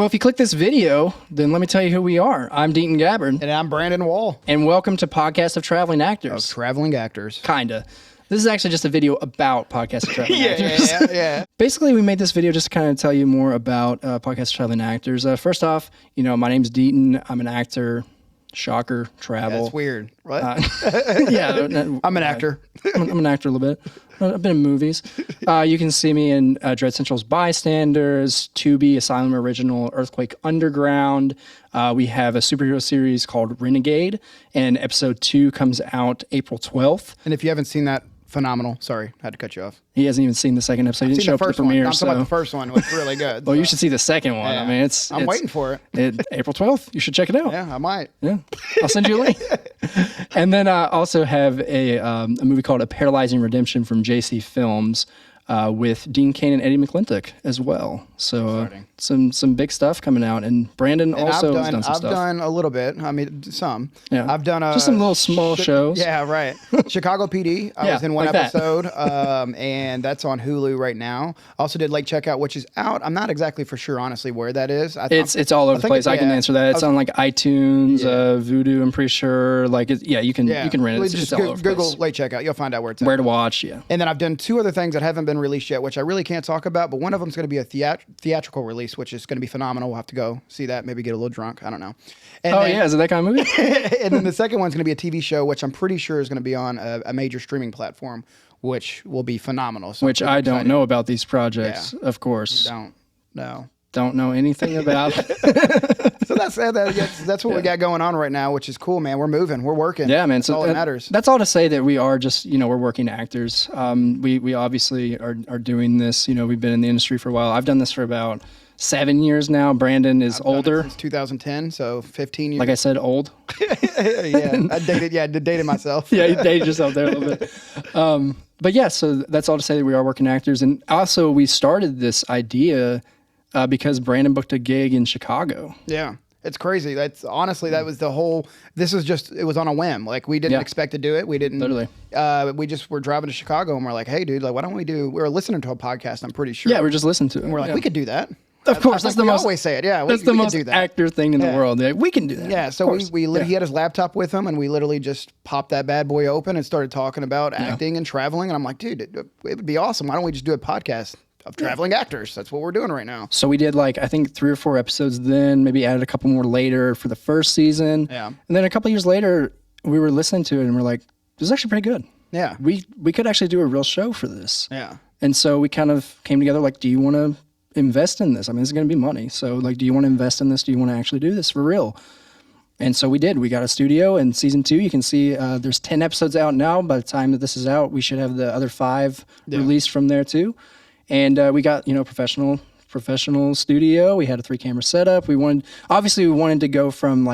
Well, if you click this video, then let me tell you who we are. I'm Deaton Gabbard. And I'm Brandon Wall. And welcome to Podcast of Traveling Actors. Of Traveling Actors. Kinda. This is actually just a video about Podcast of Traveling Actors. Yeah. Basically, we made this video just to kind of tell you more about Podcast of Traveling Actors. First off, my name's Deaton. I'm an actor. Shocker, travel. That's weird. What? I'm an actor. I'm an actor a little bit. I've been in movies. You can see me in Dread Central's Bystanders, Tubi, Asylum Original, Earthquake Underground. We have a superhero series called Renegade, and episode 2 comes out April 12th. And if you haven't seen that, phenomenal. Sorry, had to cut you off. He hasn't even seen the second episode. He didn't show up to the premiere. I'm talking about the first one. It was really good. Well, you should see the second one. Yeah. I mean, I'm waiting for it. April 12th. You should check it out. Yeah, I might. Yeah, I'll send you a link. And then I also have a movie called A Paralyzing Redemption from JC Films with Dean Cain and Eddie McClintock as well. So some big stuff coming out. And Brandon also has done some stuff. I've done a little bit. I mean, some. Yeah. I've done just some little small shows. Yeah, right. Chicago PD. I was in one episode, and that's on Hulu right now. Also did Lake Checkout, which is out. I'm not exactly for sure, honestly, where that is. It's all over the place. I can answer that. It's on like iTunes, Vudu. I'm pretty sure. Like, you can rent it. Just all over Google Lake Checkout. You'll find out where it's at. Where to watch. Yeah. And then I've done 2 other things that haven't been released yet, which I really can't talk about. But one of them is going to be a theatrical release, which is going to be phenomenal. We'll have to go see that. Maybe get a little drunk. I don't know. And is it that kind of movie? And then the second one's going to be a TV show, which I'm pretty sure is going to be on a major streaming platform, which will be phenomenal. So which I don't know about these projects, of course. Don't know anything about. So that's what we got going on right now, which is cool, man. We're moving, we're working. Yeah, man. That's all that matters. That's all to say that we are just, we're working actors. We obviously are doing this. We've been in the industry for a while. I've done this for about 7 years now. Brandon is older. Since 2010, so 15 years. Like I said, old. I dated myself. Yeah, you dated yourself there a little bit. But yeah, so that's all to say that we are working actors. And also we started this idea because Brandon booked a gig in Chicago. Yeah. It's crazy. That was the whole, it was on a whim. Like, we didn't expect to do it. We didn't. Literally. We just were driving to Chicago and we're like, hey, dude, like, why don't we we were listening to a podcast, I'm pretty sure. Yeah, we're just listening to it. And we're like, we could do that. Of course, that's the most. Always say it. Yeah, that's the most actor thing in the world. Yeah, we can do that. Yeah, so he had his laptop with him, and we literally just popped that bad boy open and started talking about acting and traveling. And I'm like, dude, it would be awesome. Why don't we just do a podcast of traveling actors? That's what we're doing right now. So we did I think 3 or 4 episodes. Then maybe added a couple more later for the first season. Yeah, and then a couple years later, we were listening to it and we're like, this is actually pretty good. Yeah, we could actually do a real show for this. Yeah, and so we kind of came together like, do you want to invest in this? I mean, this is going to be money. So do you want to invest in this? Do you want to actually do this for real? And so we did. We got a studio, and season 2, you can see there's 10 episodes out now. By the time that this is out, we should have the other 5 released from there too. And we got, professional studio. We had a 3-camera setup. We wanted to go from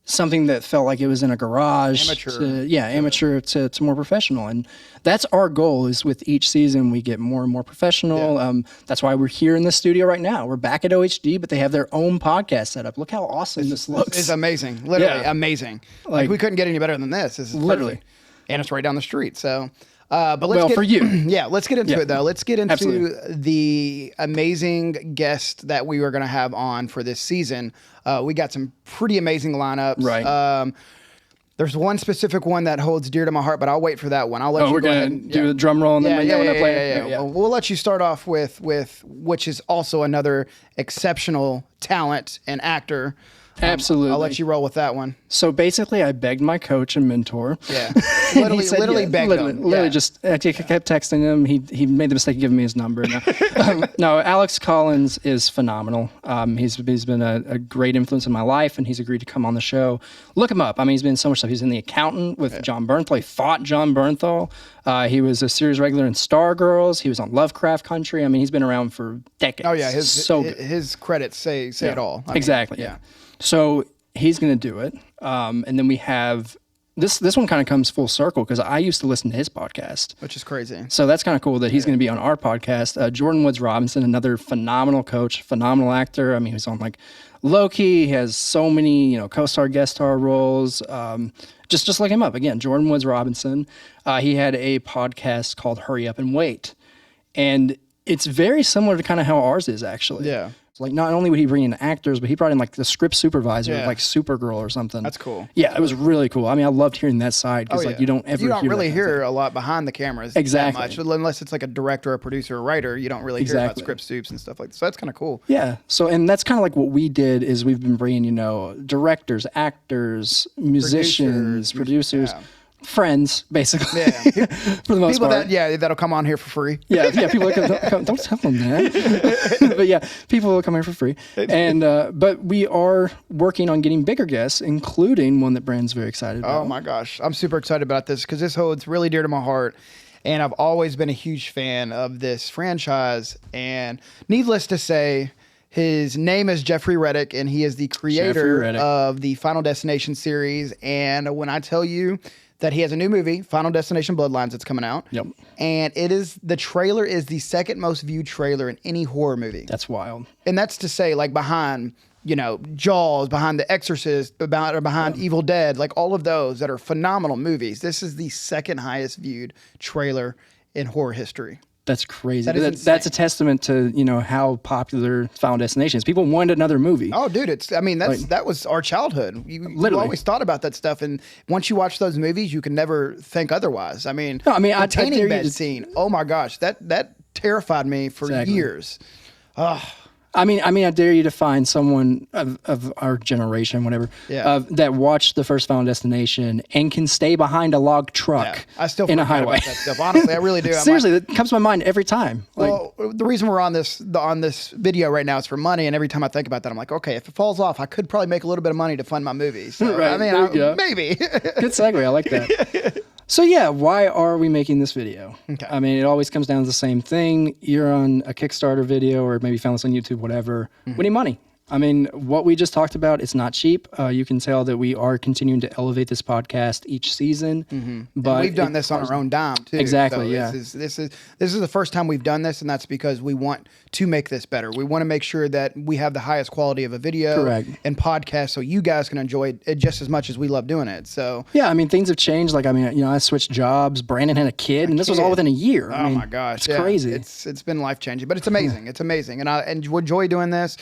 something that felt like it was in a garage amateur to more professional. And that's our goal, is with each season we get more and more professional. Yeah. That's why we're here in the studio right now. We're back at OHD, but they have their own podcast setup. Look how awesome this looks. It's amazing. Literally amazing. Like, we couldn't get any better than this. This is literally perfect. And it's right down the street. So but let's for you. Yeah, let's get into it though. Let's get into the amazing guest that we were going to have on for this season. We got some pretty amazing lineups. Right. There's one specific one that holds dear to my heart, but I'll wait for that one. I'll let you we're go going ahead. to do the drum roll and then when I play it. Yeah. We'll let you start off with which is also another exceptional talent and actor. Absolutely. I'll let you roll with that one. So basically, I begged my coach and mentor. Yeah. Literally begged him. Literally just I kept texting him. He made the mistake of giving me his number. No, Alex Collins is phenomenal. He's been a great influence in my life, and he's agreed to come on the show. Look him up. I mean, he's been in so much stuff. He's in The Accountant with John Bernthal. He fought John Bernthal. He was a series regular in Stargirls. He was on Lovecraft Country. I mean, he's been around for decades. Oh, yeah. His credits say it all. Exactly. Yeah. So he's going to do it. And then we have this one kind of comes full circle because I used to listen to his podcast. Which is crazy. So that's kind of cool that he's going to be on our podcast. Jordan Woods Robinson, another phenomenal coach, phenomenal actor. I mean, he's on Loki. He has so many, co-star, guest star roles. Just look him up. Again, Jordan Woods Robinson. He had a podcast called Hurry Up and Wait. And it's very similar to kind of how ours is, actually. Yeah. Like, not only would he bring in actors, but he brought in like the script supervisor, Yeah. like Supergirl or something. That's cool. Yeah, it was really cool. I mean, I loved hearing that side because like you don't ever really hear hear a lot behind the cameras Exactly. that much, unless it's like a director, a producer, a writer. You don't really hear about script soups and stuff like that. So that's kind of cool. Yeah. So, and that's kind of like what we did is we've been bringing, you know, directors, actors, musicians, producers, friends, basically. Yeah. For the most People part. that'll come on here for free. Yeah, people don't tell them that. But yeah, people will come here for free. And but we are working on getting bigger guests, including one that Brandon's very excited about. Oh my gosh, I'm super excited about this because this holds really dear to my heart. And I've always been a huge fan of this franchise. And needless to say, his name is Jeffrey Reddick, and he is the creator of the Final Destination series. And when I tell you that he has a new movie, Final Destination Bloodlines, that's coming out. Yep. And the trailer is the second most viewed trailer in any horror movie. That's wild. And that's to say, like, behind, you know, Jaws, behind The Exorcist, behind Evil Dead, like all of those that are phenomenal movies. This is the second highest viewed trailer in horror history. That's crazy. That's a testament to, you know, how popular Final Destination is. People wanted another movie. Oh, dude, that was our childhood. You always thought about that stuff, and once you watch those movies, you can never think otherwise. I mean, the tanning bed scene. Oh my gosh, that terrified me for years. I mean, I dare you to find someone of our generation, whatever, that watched the first Final Destination and can stay behind a log truck I still in a highway. About that stuff. Honestly, I really do. Seriously, that comes to my mind every time. Well, the reason we're on this video right now is for money, and every time I think about that, I'm like, okay, if it falls off, I could probably make a little bit of money to fund my movie. So, right, I mean, maybe. Good segue. I like that. So yeah, why are we making this video? Okay. I mean, it always comes down to the same thing. You're on a Kickstarter video, or maybe found this on YouTube, whatever. We need money. I mean, what we just talked about, it's not cheap. You can tell that we are continuing to elevate this podcast each season. But and we've done this on our own dime too. Exactly. So yeah. This is the first time we've done this, and that's because we want to make this better. We want to make sure that we have the highest quality of a video and podcast, so you guys can enjoy it just as much as we love doing it. So yeah, I mean, things have changed. Like, I mean, you know, I switched jobs. Brandon had a kid, and this was all within a year. Oh my gosh, it's crazy. It's been life changing, but it's amazing. It's amazing, and I enjoy doing this.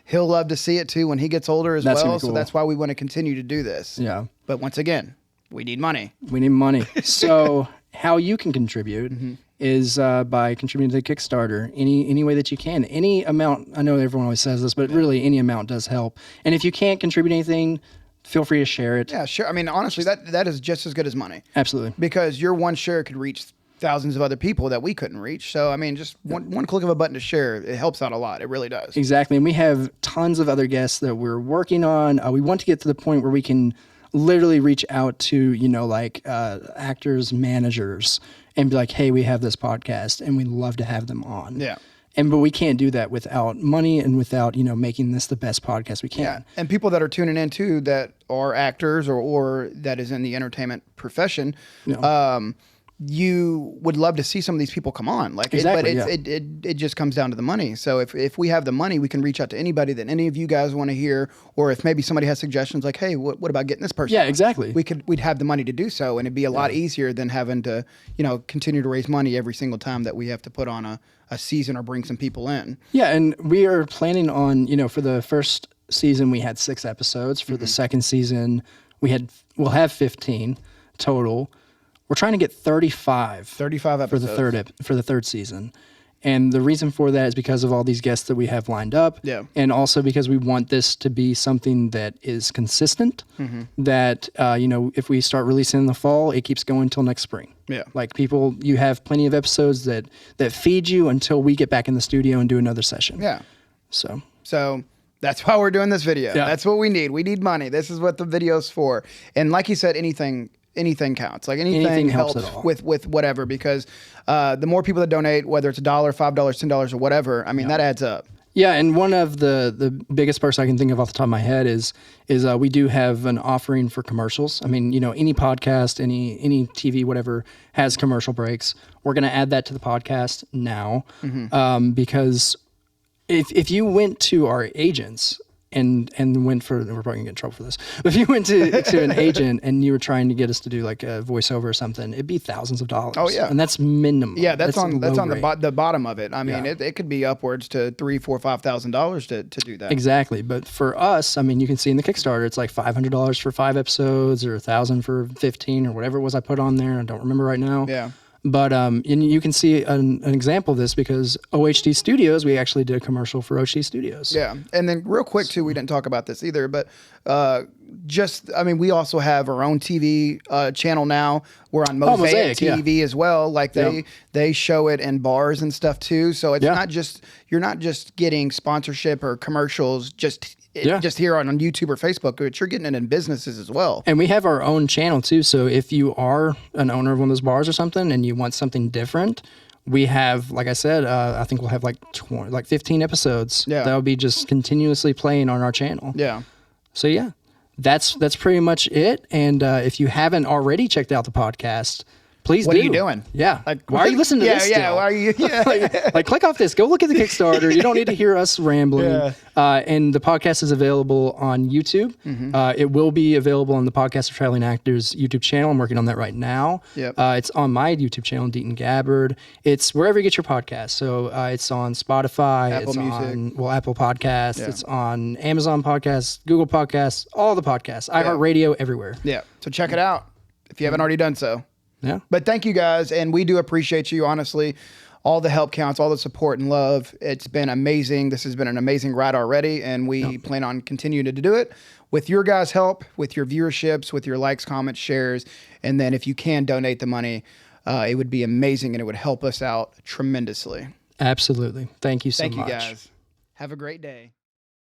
He'll love to see it too when he gets older as well. Cool. So that's why we want to continue to do this. Yeah. But once again, we need money. We need money. So how you can contribute is by contributing to the Kickstarter any way that you can. Any amount. I know everyone always says this, but really any amount does help. And if you can't contribute anything, feel free to share it. Yeah, sure. I mean, honestly, that is just as good as money. Absolutely. Because your one share could reach thousands of other people that we couldn't reach. So, I mean, just one click of a button to share, it helps out a lot. It really does. Exactly. And we have tons of other guests that we're working on. We want to get to the point where we can literally reach out to, you know, like actors, managers, and be like, hey, we have this podcast and we'd love to have them on. Yeah. But we can't do that without money and without, you know, making this the best podcast we can. Yeah. And people that are tuning in too that are actors or that is in the entertainment profession, you would love to see some of these people come on. Like, exactly, it just comes down to the money. So if we have the money, we can reach out to anybody that any of you guys want to hear, or if maybe somebody has suggestions like, hey, what about getting this person? Yeah, on? exactly. We'd have the money to do so, and it'd be a lot easier than having to, you know, continue to raise money every single time that we have to put on a season or bring some people in. Yeah, and we are planning on, you know, for the first season we had 6 episodes. For the second season we'll have 15 total. We're trying to get 35 episodes for the third season. And the reason for that is because of all these guests that we have lined up. Yeah. And also because we want this to be something that is consistent, that, you know, if we start releasing in the fall, it keeps going until next spring. Yeah. Like you have plenty of episodes that feed you until we get back in the studio and do another session. Yeah. So that's why we're doing this video. Yeah. That's what we need. We need money. This is what the video's for. And like you said, anything counts. Like anything helps at all. with whatever, because the more people that donate, whether it's $1, $5, $10 or whatever, I mean, that adds up. Yeah, and one of the biggest perks I can think of off the top of my head is we do have an offering for commercials. I mean, you know, any podcast, any TV, whatever, has commercial breaks. We're going to add that to the podcast now, because if you went to our agents and went for, we're probably gonna get in trouble for this, but if you went to an agent and you were trying to get us to do like a voiceover or something, it'd be thousands of dollars. Oh yeah, and that's minimum. Yeah, that's on the the bottom of it. I mean, it could be upwards to $3,000, $4,000, $5,000 to do that. Exactly, but for us, I mean, you can see in the Kickstarter, it's like $500 for 5 episodes, or $1,000 for 15, or whatever it was I put on there. I don't remember right now. Yeah. But and you can see an example of this because OHD Studios, we actually did a commercial for OHD Studios. Yeah, and then real quick too, we didn't talk about this either, but we also have our own TV channel now. We're on Mosaic TV as well. Like they show it in bars and stuff too. So it's not just, you're not just getting sponsorship or commercials just here on YouTube or Facebook, but you're getting it in businesses as well. And we have our own channel too. So if you are an owner of one of those bars or something and you want something different, we have, like I said, I think we'll have like 15 episodes that'll be just continuously playing on our channel. Yeah. So yeah, that's pretty much it. And if you haven't already checked out the podcast, please What do. are you doing? Yeah. Like, why are you listening to this still? Why are you? Yeah. like, click off this. Go look at the Kickstarter. You don't need to hear us rambling. Yeah. And the podcast is available on YouTube. It will be available on the Podcast of Traveling Actors YouTube channel. I'm working on that right now. Yep. It's on my YouTube channel, Deaton Gabbard. It's wherever you get your podcasts. So it's on Spotify. Apple it's Music. on Apple Podcasts. Yeah. It's on Amazon Podcasts, Google Podcasts, all the podcasts, iHeartRadio, everywhere. Yeah. So check it out if you haven't already done so. Yeah. But thank you guys, and we do appreciate you, honestly. All the help counts, all the support and love. It's been amazing. This has been an amazing ride already, and we plan on continuing to do it with your guys' help, with your viewerships, with your likes, comments, shares, and then if you can donate the money, it would be amazing, and it would help us out tremendously. Absolutely. Thank you so much. Thank you, guys. Have a great day.